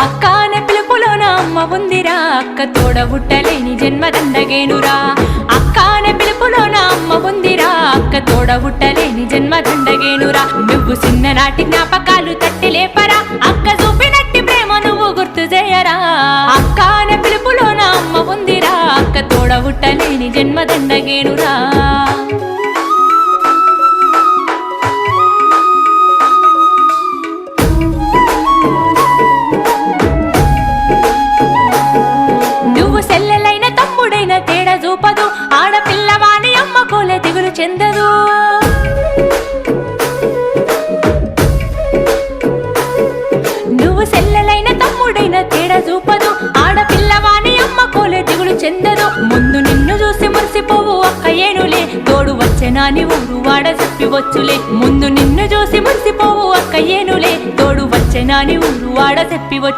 అక్క అనే పిలుపులోన అమ్మ ఉందిరా, అక్క తోడబుట్టలేని జన్మదండగేనురా. అక్క అనే పిలుపులోన అమ్మ ఉందిరా, అక్క తోడబుట్టలేని జన్మదండగేనురా. నువ్వు చిన్ననాటి జ్ఞాపకాలు తట్టి లేపరా, అక్క చూపినట్టి ప్రేమ నువ్వు గుర్తు చేయరా. అక్క అనే పిలుపులోన అమ్మ ఉందిరా, అక్క తోడబుట్టలేని జన్మదండగేనురా. సెల్లెలైన తమ్ముడైన తేడా చూపదు, ఆడపిల్లవాని అమ్మ కోలే దిగులు చెందదు. నువ్వు సెల్లెలైన తమ్ముడైన తేడా చూపదు, ఆడపిల్లవాని అమ్మ కోలే దిగులు చెందదు. ముందు నిన్ను చూసి మురిసిపోవు అక్క ఏనులే, తోడు వచ్చెనాని ఊరు వాడ చెప్పివచ్చులే. ముందు నిన్ను చూసి మురిసిపోవు అక్క ఏనులే, తోడు వచ్చెనాని ఊరు వాడ చెప్పివచ్చు.